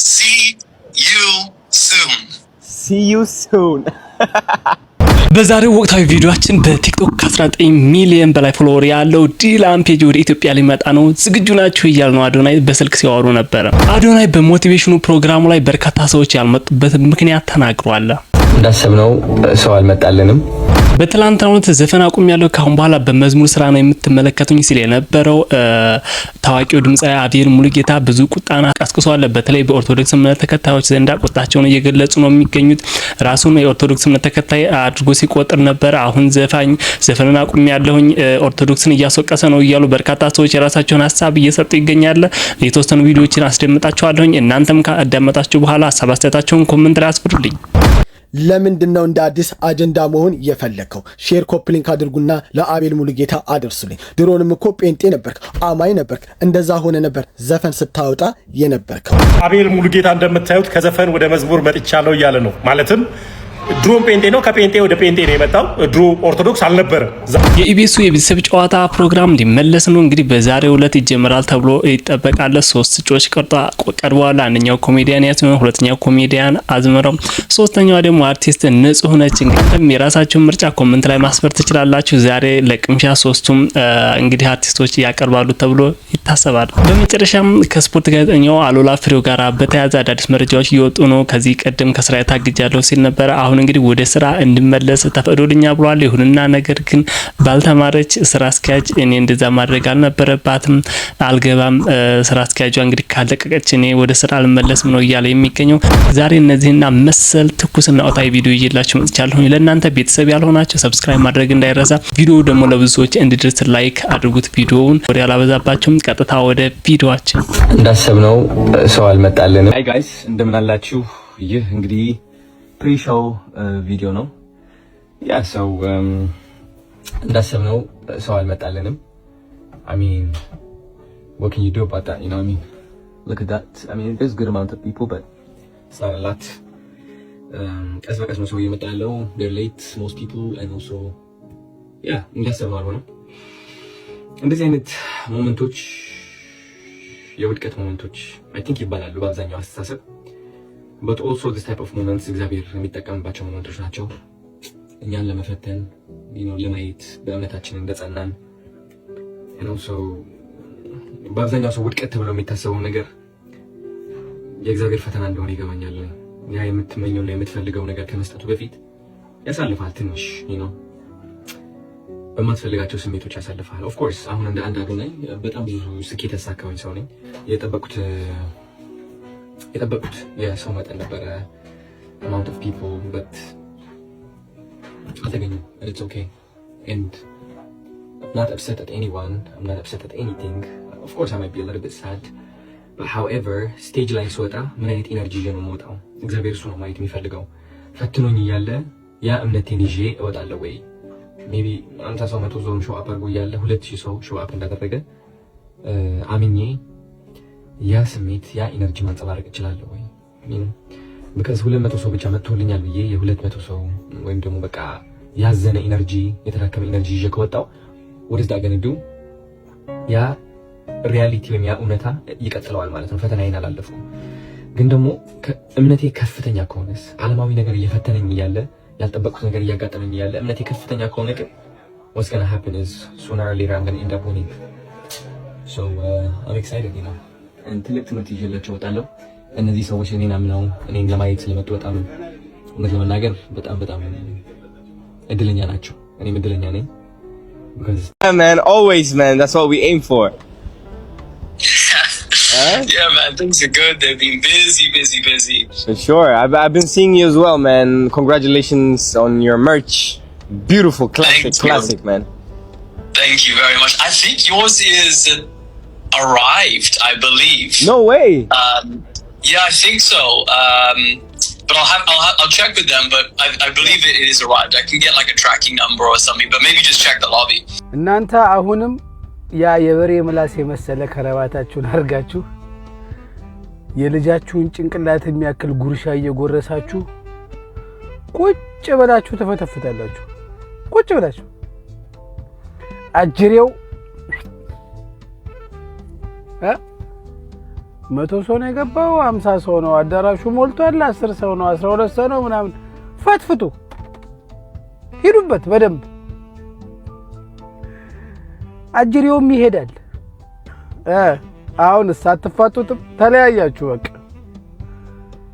See you soon. See you soon. በዛሬው ወቅታዊ ቪዲዮአችን በቲክቶክ ከ19 ሚሊዮን በላይ ፎሎወር ያለው ዲላን ፔጅ ወደ ኢትዮጵያ ሊመጣ ነው። ዝግጁ ናችሁ እያሉ ነው አዶናይ በስልክ ሲያወሩ ነበር። አዶናይ በሞቲቬሽኑ ፕሮግራሙ ላይ በርካታ ሰዎች ያልመጡበት ምክንያት ተናግሯል። እንዳሰብነው ሰው አልመጣልንም። በትላንትናው ዕለት ዘፈን አቁሜያለሁ ካሁን በኋላ በመዝሙር ስራ ነው የምትመለከቱኝ ሲል የነበረው ታዋቂው ድምጻዊ አቤል ሙሉጌታ ብዙ ቁጣና ቀስቅሷል። በተለይ በኦርቶዶክስ እምነት ተከታዮች ዘንድ ቁጣቸውን እየገለጹ ነው የሚገኙት። ራሱን የኦርቶዶክስ እምነት ተከታይ አድርጎ ሲቆጥር ነበር። አሁን ዘፈንን አቁሜያለሁኝ ኦርቶዶክስን እያስወቀሰ ነው እያሉ በርካታ ሰዎች የራሳቸውን ሀሳብ እየሰጡ ይገኛል። የተወሰኑ ቪዲዮዎችን አስደምጣችኋለሁኝ። እናንተም ካዳመጣችሁ በኋላ ሀሳብ አስተያየታችሁን ኮሜንት ላይ አስፍሩልኝ። ለምንድነው እንደ አዲስ አጀንዳ መሆን የፈለከው? ሼር ኮፒ ሊንክ አድርጉና ለአቤል ሙሉጌታ አድርሱልኝ። ድሮንም እኮ ጴንጤ ነበርክ፣ አማኝ ነበርክ፣ እንደዛ ሆነ ነበር ዘፈን ስታወጣ የነበርከው። አቤል ሙሉጌታ እንደምታዩት ከዘፈን ወደ መዝሙር መጥቻለሁ እያለ ነው። ማለትም ድሮም ጴንጤ ነው፣ ከጴንጤ ወደ ጴንጤ ነው የመጣው። ድሮ ኦርቶዶክስ አልነበረም። የኢቢኤሱ የቤተሰብ ጨዋታ ፕሮግራም ሊመለስ ነው። እንግዲህ በዛሬው ዕለት ይጀምራል ተብሎ ይጠበቃል። 3 እጩዎች ቀርበዋል። አንደኛው ኮሜዲያን ያስመው፣ ሁለተኛው ኮሜዲያን አዝመረው፣ ሶስተኛው ደግሞ አርቲስት ንጹህ ነች። እንግዲህ የራሳችሁን ምርጫ ኮሜንት ላይ ማስፈር ትችላላችሁ። ዛሬ ለቅምሻ 3ቱም እንግዲህ አርቲስቶች ያቀርባሉ ተብሎ ይታሰባል። በመጨረሻም ከስፖርት ጋዜጠኛው አሎላ ፍሬው ጋር በተያያዘ አዳዲስ መረጃዎች እየወጡ ነው። ከዚህ ቀደም ከስራ ታግጃለሁ ሲል ነበር። አሁን እንግዲህ ወደ ስራ እንድመለስ ተፈቅዶልኛ ብሏል። ይሁንና ነገር ግን ባልተማረች ስራ አስኪያጅ እኔ እንደዛ ማድረግ አልነበረባትም፣ አልገባም፣ ስራ አስኪያጇ እንግዲህ ካለቀቀች እኔ ወደ ስራ አልመለስም ነው እያለ የሚገኘው። ዛሬ እነዚህና መሰል ትኩስና ወቅታዊ ቪዲዮ ይዤላችሁ መጥቻለሁ። ለእናንተ ቤተሰብ ያልሆናችሁ ሰብስክራይብ ማድረግ እንዳይረሳ። ቪዲዮው ደግሞ ለብዙ ሰዎች እንዲደርስ ላይክ አድርጉት። ቪዲዮውን ወደ ያላበዛባችሁም ቀጥታ ወደ ቪዲዮአችን። እንዳሰብነው ሰው አልመጣልንም። ሃይ ጋይስ እንደምን አላችሁ? ይህ እንግዲህ ፕሪሾው ቪዲዮ ነው። ያ ሰው እንዳሰብነው ሰው አልመጣልንም። I mean, what can you do about that? You know what I mean? Look at that. I mean, there's a good amount of people, but it's not a lot. ቀስ በቀስ ነው ሰው እየመጣ ያለው። They're late, most people, and also, yeah, እንዳሰብነው አልሆነም። እንደዚህ አይነት ሞመንቶች የውድቀት ሞመንቶች I think ይባላሉ በአብዛኛው አስተሳሰብ። but also this type of moments እግዚአብሔር የሚጠቀምባቸው ሞመንቶች ናቸው። እኛን ለመፈተን ለማየት በእምነታችን እንደጸናን and also በአብዛኛው ሰው ውድቀት ብሎ የሚታሰበው ነገር የእግዚአብሔር ፈተና እንደሆነ ይገባኛል። ያ የምትመኘውና የምትፈልገው ነገር ከመስጠቱ በፊት ያሳልፋል። ትንሽ በማትፈልጋቸው ስሜቶች ያሳልፋል። of course አሁን እንደ አንድ አዶናይ በጣም ብዙ ስኬት ያሳካሁኝ ሰው ነኝ። የጠበቁት የሰው መጠን ነበረ amount of people, but አልተገኘም. It's okay and I'm not upset at anyone. I'm not upset at anything. Of course I might be a little bit sad, but however stage ላይ ስወጣ ምን አይነት ኤነርጂ ይዤ ነው የምወጣው? እግዚአብሔር እሱ ነው ማየት የሚፈልገው። ፈትኖኝ እያለ ያ እምነቴን ይዤ እወጣለሁ ወይ? ሜቢ 50 ሰው 100 ሰው ሾው አፕ አድርጎ እያለ 2000 ሰው ሾው አፕ እንዳደረገ አምኜ ያ ስሜት ያ ኢነርጂ ማንጸባረቅ እችላለሁ ወይ? because 200 ሰው ብቻ መጥቶልኛል ብዬ የ200 ሰው ወይም ደግሞ በቃ ያዘነ ኢነርጂ የተራከመ ኢነርጂ ይዤ ከወጣው what is that going to do? ያ ሪያሊቲ ወይም ያ እውነታ ይቀጥለዋል ማለት ነው። ፈተናዬን አላለፍኩም። ግን ደግሞ እምነቴ ከፍተኛ ከሆነስ ዓለማዊ ነገር እየፈተነኝ እያለ ያልጠበቅኩት ነገር እያጋጠመኝ እያለ እምነቴ ከፍተኛ ከሆነ ግን what's going to happen is sooner or later I'm going to end up winning. So I'm excited, you know. ትልቅ ትምህርት ይዤላቸው እወጣለሁ። እነዚህ ሰዎች እኔን አምነው እኔን ለማየት ስለመጡ በጣም እውነት ለመናገር በጣም እድለኛ ናቸው። እኔም እድለኛ ነኝ። Yeah man, always man, that's what we aim for. Yeah man, things are good. They've been busy. For sure. I've been seeing you as well, man. Congratulations on your merch. Beautiful classic man. Thank you very much. I think yours is arrived, I believe. No way. Yeah, I think so. But I'll check with them. But I believe it is arrived. I can get like a tracking number or something. But maybe just check the lobby. እናንተ አሁንም ያ የበሬ ምላስ የመሰለ ከረባታችሁን አርጋችሁ የልጃችሁን ጭንቅላት የሚያክል ጉርሻ እየጎረሳችሁ ቁጭ ብላችሁ ተፈተፍታላችሁ። ቁጭ ብላችሁ አጅሬው 100 ሰው ነው የገባው 50 ሰው ነው አዳራሹ ሞልቷል 10 ሰው ነው 12 ሰው ነው ምናምን ፈትፍቱ ሂዱበት በደንብ አጅሪውም ይሄዳል አሁን ሳትፋጡትም ተለያያችሁ በቃ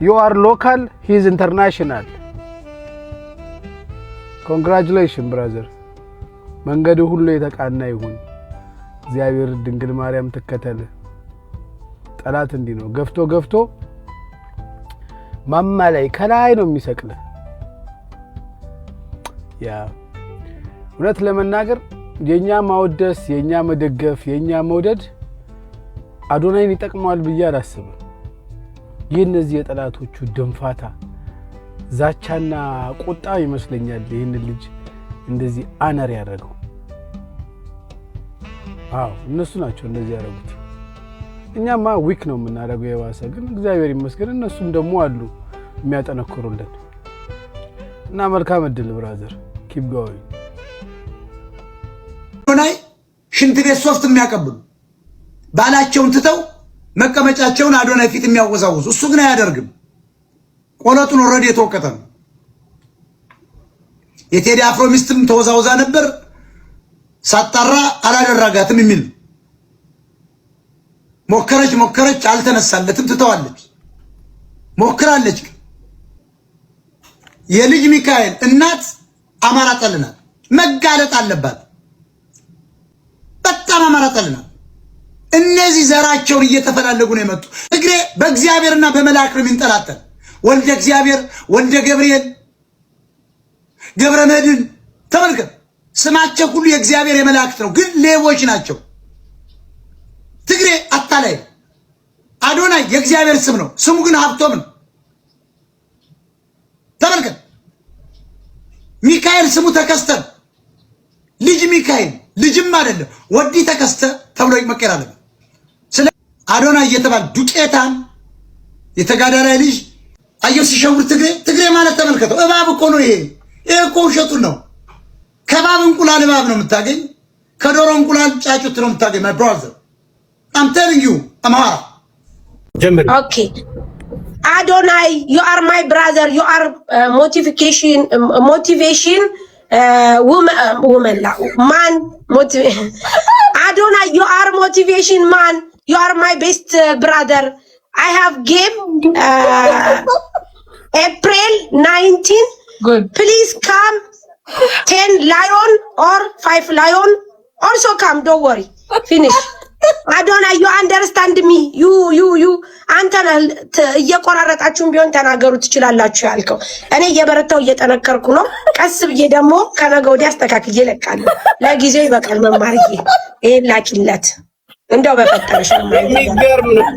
you are local he is international congratulations brother መንገዱ ሁሉ የተቃና ይሁን እግዚአብሔር ድንግል ማርያም ተከተለ ጠላት እንዲ ነው ገፍቶ ማማ ላይ ከላይ ነው የሚሰቅለ ያ እውነት ለመናገር የኛ ማውደስ የኛ መደገፍ የኛ መውደድ አዶናይን ይጠቅማል ብዬ አላስብም የነዚህ የጠላቶቹ ደንፋታ ዛቻና ቁጣ ይመስለኛል ይሄን ልጅ እንደዚህ አነር ያደረገው አዎ እነሱ ናቸው እንደዚህ ያደረጉት እኛማ ዊክ ነው የምናደርገው የዋሰ ግን እግዚአብሔር ይመስገን እነሱም ደግሞ አሉ የሚያጠነክሩልን እና መልካም እድል ብራዘር ኪፕ ጎይንግ ሆናይ ሽንት ቤት ሶፍት የሚያቀብሉ ባላቸውን ትተው መቀመጫቸውን አዶናይ ፊት የሚያወዛውዙ እሱ ግን አያደርግም ቆለጡን ኦሬዲ የተወቀተ ነው የቴዲ አፍሮ ሚስትም ተወዛውዛ ነበር ሳጣራ አላደረጋትም የሚል ሞከረች አልተነሳለትም ትተዋለች ሞክራለች የልጅ ሚካኤል እናት አማራ ጠልናት መጋለጥ አለባት በጣም አማራ ጠልናት እነዚህ ዘራቸውን እየተፈላለጉ ነው የመጡ እግሬ በእግዚአብሔርና በመላእክት ነው የሚንጠላጠል ወልደ እግዚአብሔር ወልደ ገብርኤል ገብረ መድኅን ተመልከት ስማቸው ሁሉ የእግዚአብሔር የመላእክት ነው ግን ሌቦች ናቸው ትግሬ አታላይ አዶናይ የእግዚአብሔር ስም ነው ስሙ ግን ሀብቶም ነው ተመልከት ሚካኤል ስሙ ተከስተ ልጅ ሚካኤል ልጅም አይደለም ወዲ ተከስተ ተብሎ ይመከራል ስለ አዶናይ እየተባለ ዱቄታን የተጋዳላይ ልጅ አየው ሲሸውር ትግሬ ማለት ተመልከተው እባብ እኮ ነው ይሄ እኮ ውሸቱን ነው ከባብ እንቁላል እባብ ነው የምታገኝ ከዶሮ እንቁላል ጫጩት ነው የምታገኝ my brother I'm telling you Amara okay Adonai you are my brother you are motivation woman man Adonai you are motivation man you are my best brother I have game April 19 good please come 10 lion or 5 lion also come don't worry finish Adonai you understand me you አንተ እየቆራረጣችሁም ቢሆን ተናገሩ ትችላላችሁ ያልከው እኔ እየበረታው እየጠነከርኩ ነው ቀስ ብዬ ደግሞ ከነገ ወዲያ አስተካክዬ ለቃለሁ ለጊዜው ይበቃል መማርዬ ይሄን ላኪለት እንደው በፈጠረሽ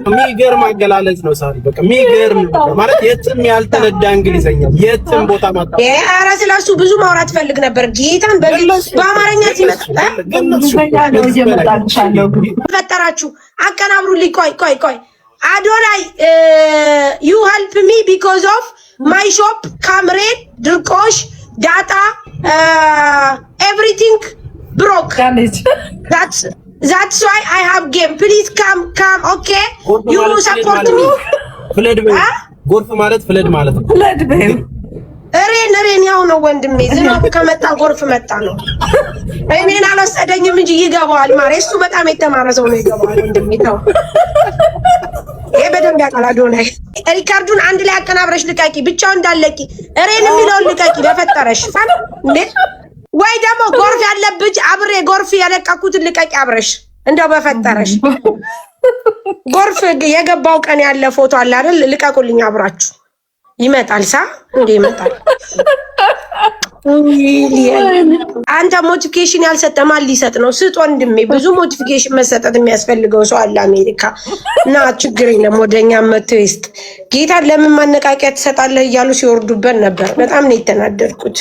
የሚገርም አገላለጽ ነው ሳሪ በቃ የሚገርም ማለት የትም ያልተነዳ እንግሊዘኛ የትም ቦታ ማጣ ኧረ ስለሱ ብዙ ማውራት ፈልግ ነበር ጌታን በአማርኛ ሲመጣ ፈጠራችሁ አቀናብሩልኝ ቆይ Adonai you help me because of my shop Kamred Dirkosh data everything broke that's why I have game please come okay you support me ፍለድ ጎርፍ ማለት ፍለድ ማለት ነው ፍለድ እሬን ያው ነው ወንድሜ ዝናቡ ከመጣ ጎርፍ መጣ ነው እኔን አልወሰደኝም እንጂ ይገባዋል ማሬ እሱ በጣም የተማረ ሰው ነው ይገባዋል ወንድሜ ተው ይሄ በደንብ ያውቃል አዶናይ ሪካርዱን አንድ ላይ አቀናብረሽ ልቀቂ ብቻውን እንዳለቂ እሬን የሚለውን ልቀቂ በፈጠረሽ እንዴ ወይ ደግሞ ጎርፍ ያለብጅ አብሬ ጎርፍ ያለቀኩትን ልቀቂ አብረሽ እንደው በፈጠረሽ ጎርፍ የገባው ቀን ያለ ፎቶ አለ አይደል ልቀቁልኝ አብራችሁ ይመጣል እንዴ ይመጣል አንተ ሞቲቬሽን ያልሰጠማል ሊሰጥ ነው ስጥ ወንድሜ ብዙ ሞቲቬሽን መሰጠት የሚያስፈልገው ሰው አለ አሜሪካ እና ችግር የለም ወደኛ መጥተውስት ጌታ ለምን ማነቃቂያ ተሰጣለህ እያሉ ሲወርዱበት ነበር በጣም ነው የተናደድኩት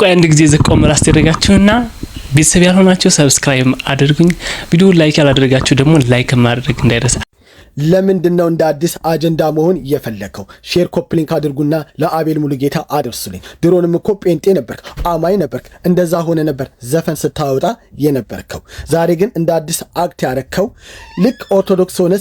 ቆይ አንድ ጊዜ ዝቆም ራስ ያደርጋችሁና ቤተሰብ ያልሆናችሁ ሰብስክራይብ አድርጉኝ ቪዲዮ ላይክ ያላደረጋችሁ ደግሞ ላይክ ማድረግ እንዳይረሳ ለምንድነው እንደ አዲስ አጀንዳ መሆን የፈለከው? ሼር ኮፒ ሊንክ አድርጉና ለአቤል ሙሉጌታ አድርሱልኝ። ድሮንም እኮ ጴንጤ ነበርክ፣ አማኝ ነበርክ፣ እንደዛ ሆነ ነበር ዘፈን ስታወጣ የነበርከው። ዛሬ ግን እንደ አዲስ አክት ያረከው ልክ ኦርቶዶክስ ሆነ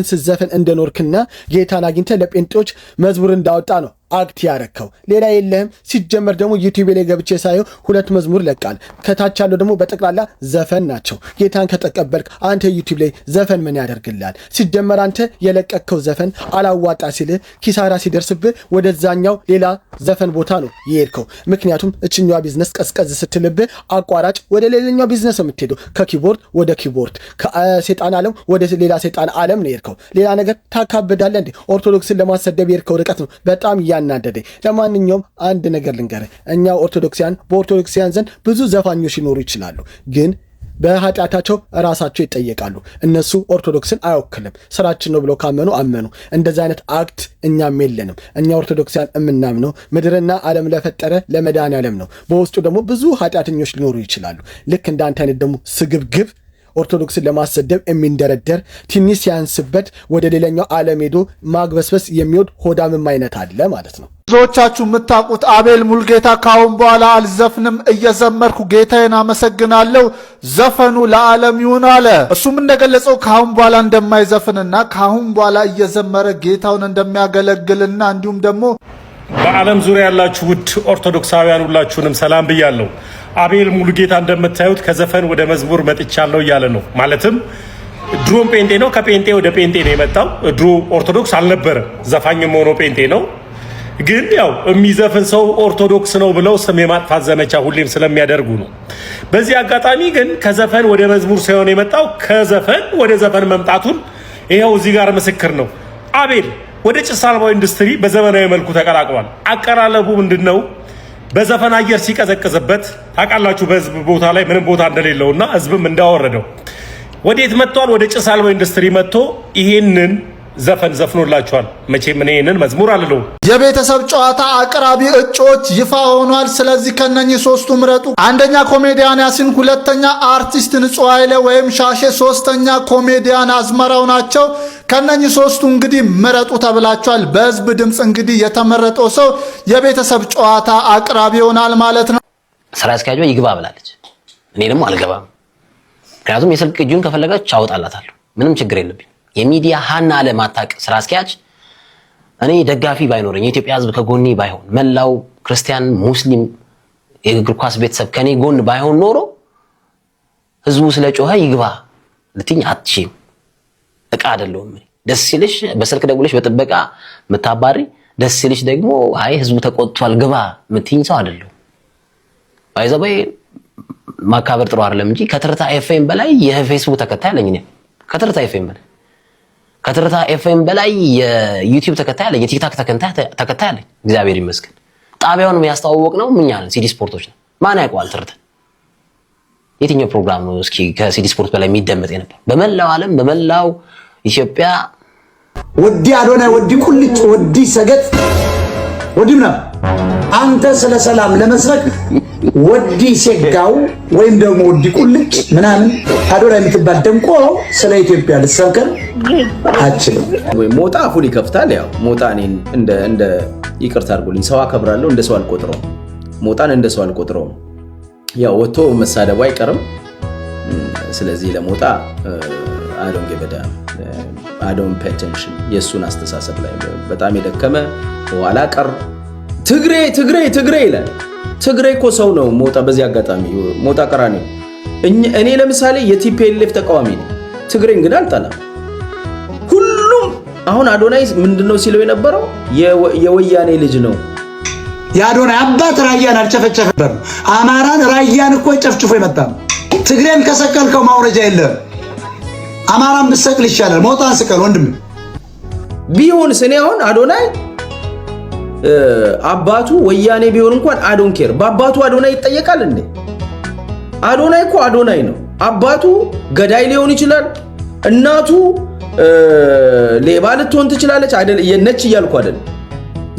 ስዘፈን እንደኖርክና ጌታን አግኝተ ለጴንጤዎች መዝሙር እንዳወጣ ነው አክት ያረከው። ሌላ የለህም። ሲጀመር ደግሞ ዩቲዩብ ላይ ገብቼ ሳየው 2 መዝሙር ለቃል። ከታች ያለው ደግሞ በጠቅላላ ዘፈን ናቸው። ጌታን ከተቀበልክ አንተ ዩቲዩብ ላይ ዘፈን ምን ያደርግልሃል? ሲጀመር አንተ የለቀቅከው ዘፈን አላዋጣ ሲልህ ኪሳራ ሲደርስብህ ወደዛኛው ሌላ ዘፈን ቦታ ነው የሄድከው። ምክንያቱም እችኛዋ ቢዝነስ ቀዝቀዝ ስትልብህ አቋራጭ ወደ ሌላኛው ቢዝነስ የምትሄደው ከኪቦርድ ወደ ኪቦርድ፣ ከሴጣን ዓለም ወደ ሌላ ሴጣን ዓለም ነው የሄድከው። ሌላ ነገር ታካብዳለህ እንዴ? ኦርቶዶክስን ለማሰደብ የሄድከው ርቀት ነው በጣም ያናደደ። ለማንኛውም አንድ ነገር ልንገርህ፣ እኛ ኦርቶዶክሲያን በኦርቶዶክሲያን ዘንድ ብዙ ዘፋኞች ሊኖሩ ይችላሉ፣ ግን በኃጢአታቸው ራሳቸው ይጠየቃሉ። እነሱ ኦርቶዶክስን አይወክልም። ስራችን ነው ብለው ካመኑ አመኑ። እንደዚህ አይነት አክት እኛም የለንም። እኛ ኦርቶዶክሲያን የምናምነው ምድርና ዓለም ለፈጠረ ለመድኃኔዓለም ነው። በውስጡ ደግሞ ብዙ ኃጢአተኞች ሊኖሩ ይችላሉ። ልክ እንዳንተ አይነት ደግሞ ስግብግብ ኦርቶዶክስን ለማሰደብ የሚንደረደር ትንሽ ሲያንስበት ወደ ሌላኛው ዓለም ሄዶ ማግበስበስ የሚወድ ሆዳምም አይነት አለ ማለት ነው። ብዙዎቻችሁ የምታውቁት አቤል ሙሉጌታ ካሁን በኋላ አልዘፍንም፣ እየዘመርኩ ጌታዬን አመሰግናለሁ፣ ዘፈኑ ለዓለም ይሁን አለ። እሱም እንደገለጸው ካሁን በኋላ እንደማይዘፍንና ካሁን በኋላ እየዘመረ ጌታውን እንደሚያገለግልና እንዲሁም ደግሞ በዓለም ዙሪያ ያላችሁ ውድ ኦርቶዶክሳውያን ሁላችሁንም ሰላም ብያለሁ። አቤል ሙሉጌታ እንደምታዩት ከዘፈን ወደ መዝሙር መጥቻለሁ እያለ ነው። ማለትም ድሮም ጴንጤ ነው፣ ከጴንጤ ወደ ጴንጤ ነው የመጣው። ድሮ ኦርቶዶክስ አልነበረም፣ ዘፋኝም ሆኖ ጴንጤ ነው። ግን ያው የሚዘፍን ሰው ኦርቶዶክስ ነው ብለው ስም የማጥፋት ዘመቻ ሁሌም ስለሚያደርጉ ነው። በዚህ አጋጣሚ ግን ከዘፈን ወደ መዝሙር ሳይሆን የመጣው ከዘፈን ወደ ዘፈን መምጣቱን ይኸው እዚህ ጋር ምስክር ነው። አቤል ወደ ጭስ አልባው ኢንዱስትሪ በዘመናዊ መልኩ ተቀላቅሏል። አቀራረቡ ምንድነው? በዘፈን አየር ሲቀዘቅዝበት ታውቃላችሁ፣ በህዝብ ቦታ ላይ ምንም ቦታ እንደሌለውና ህዝብም እንዳወረደው ወዴት መጥቷል? ወደ ጭስ አልባው ኢንዱስትሪ መጥቶ ይሄንን ዘፈን ዘፍኖላችኋል። መቼም ምን ይሄንን መዝሙር አልለው። የቤተሰብ ጨዋታ አቅራቢ እጩዎች ይፋ ሆኗል። ስለዚህ ከነኚህ ሶስቱ ምረጡ። አንደኛ ኮሜዲያን ያሲን፣ ሁለተኛ አርቲስት ንጹህ ኃይሌ ወይም ሻሼ፣ ሶስተኛ ኮሜዲያን አዝመራው ናቸው። ከነኚህ ሶስቱ እንግዲህ ምረጡ ተብላችኋል። በህዝብ ድምፅ እንግዲህ የተመረጠው ሰው የቤተሰብ ጨዋታ አቅራቢ ይሆናል ማለት ነው። ስራ አስኪያጇ ይግባ ብላለች። እኔ ደግሞ አልገባም። ምክንያቱም የስልክ ቅጂውን ከፈለገች አወጣላታለሁ፣ ምንም ችግር የለብኝ። የሚዲያ ሀና ለማታቅ ስራ አስኪያጅ እኔ ደጋፊ ባይኖረኝ፣ የኢትዮጵያ ህዝብ ከጎኔ ባይሆን፣ መላው ክርስቲያን ሙስሊም የእግር ኳስ ቤተሰብ ከኔ ጎን ባይሆን ኖሮ ህዝቡ ስለጮኸ ይግባ ልትኝ አትችይም። እቃ አይደለሁም። ደስ ሲልሽ በስልክ ደውለሽ በጥበቃ መታባሪ፣ ደስ ሲልሽ ደግሞ አይ ህዝቡ ተቆጥቷል ግባ ምትኝ ሰው አይደለሁም። ባይዘበይ ማካበር ጥሩ አይደለም እንጂ ከትርታ ኤፍኤም በላይ የፌስቡክ ተከታይ አለኝ። እኔ ከትርታ ኤፍኤም በላይ ከትርታ ኤፍኤም በላይ የዩቲዩብ ተከታይ አለኝ፣ የቲክታክ ተከታይ አለኝ። እግዚአብሔር ይመስገን። ጣቢያውን ያስተዋወቅ ነው ምኛ ነን፣ ሲዲ ስፖርቶች ነው። ማን ያውቀዋል ትርታ? የትኛው ፕሮግራም ነው እስኪ ከሲዲ ስፖርት በላይ የሚደመጥ ነበር? በመላው ዓለም በመላው ኢትዮጵያ ወዲ አዶናይ፣ ወዲ ቁልጭ፣ ወዲ ሰገጥ፣ ወዲ ምናምን አንተ ስለ ሰላም ለመስበክ ወዲ ሴጋው ወይም ደግሞ ወዲ ቁልጭ ምናምን አዶናይ የምትባል ደንቆሮ ስለ ኢትዮጵያ ልትሰብከን አችልም ወይ? ሞጣ አፉን ይከፍታል። ያው ሞጣ እኔን እንደ ይቅርታ አድርጉልኝ ሰው አከብራለሁ፣ እንደ ሰው አልቆጥረውም። ሞጣን እንደ ሰው አልቆጥረውም። ያው ወጥቶ መሳደቡ አይቀርም። ስለዚህ ለሞጣ አዶን ገበዳ አዶን ፔቴንሽን የሱን አስተሳሰብ ላይ በጣም የደከመ ኋላ ቀር ትግሬ ይላል። ትግሬ እኮ ሰው ነው ሞጣ። በዚህ አጋጣሚ ሞጣ ቀራኒ እኔ ለምሳሌ የቲፒኤልኤፍ ተቃዋሚ ነኝ። ትግሬ እንግዲህ አልጠላም። ሁሉም አሁን አዶናይ ምንድነው ሲለው የነበረው የወያኔ ልጅ ነው። የአዶናይ አባት ራያን አልጨፈጨፈም። አማራን ራያን እኮ ጨፍጭፎ የመጣ ትግሬን ከሰቀልከው ማውረጃ የለም። አማራን ብሰቅል ይሻላል። ሞጣን ስቀል ወንድም ቢሆንስ እኔ አሁን አዶናይ አባቱ ወያኔ ቢሆን እንኳን አዶን ኬር በአባቱ አዶናይ ይጠየቃል እንዴ? አዶናይ እኮ አዶናይ ነው። አባቱ ገዳይ ሊሆን ይችላል፣ እናቱ ሌባ ልትሆን ትችላለች አይደል? የነች እያልኩ አይደል?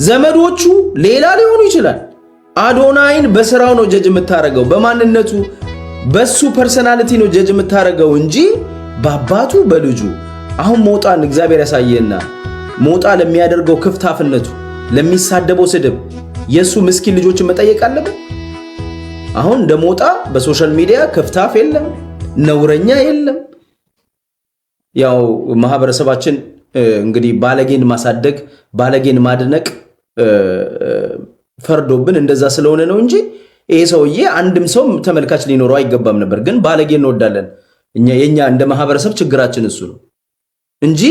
ዘመዶቹ ሌላ ሊሆኑ ይችላል። አዶናይን በስራው ነው ጀጅ የምታረገው፣ በማንነቱ በሱ ፐርሰናሊቲ ነው ጀጅ የምታረገው እንጂ በአባቱ በልጁ አሁን ሞጣን እግዚአብሔር ያሳየና ሞጣ ለሚያደርገው ክፍታፍነቱ ለሚሳደበው ስድብ የሱ ምስኪን ልጆችን መጠየቅ አለበት። አሁን እንደ ሞጣ በሶሻል ሚዲያ ክፍታፍ የለም፣ ነውረኛ የለም። ያው ማህበረሰባችን እንግዲህ ባለጌን ማሳደግ ባለጌን ማድነቅ ፈርዶብን እንደዛ ስለሆነ ነው እንጂ ይሄ ሰውዬ አንድም ሰው ተመልካች ሊኖረው አይገባም ነበር። ግን ባለጌ እንወዳለን የኛ እንደ ማህበረሰብ ችግራችን እሱ ነው እንጂ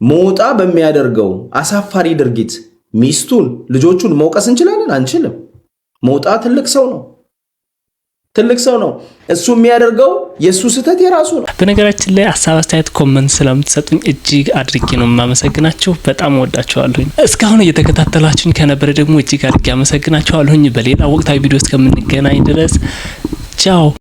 ሞጣ በሚያደርገው አሳፋሪ ድርጊት ሚስቱን ልጆቹን መውቀስ እንችላለን? አንችልም። ሞጣ ትልቅ ሰው ነው፣ ትልቅ ሰው ነው። እሱ የሚያደርገው የሱ ስህተት የራሱ ነው። በነገራችን ላይ ሀሳብ አስተያየት ኮሜንት ስለምትሰጡኝ እጅግ አድርጌ ነው የማመሰግናችሁ። በጣም ወዳችኋለሁ። እስካሁን እየተከታተላችሁኝ ከነበረ ደግሞ እጅግ አድርጌ አመሰግናችኋለሁ። በሌላ ወቅታዊ ቪዲዮ እስከምንገናኝ ድረስ ቻው።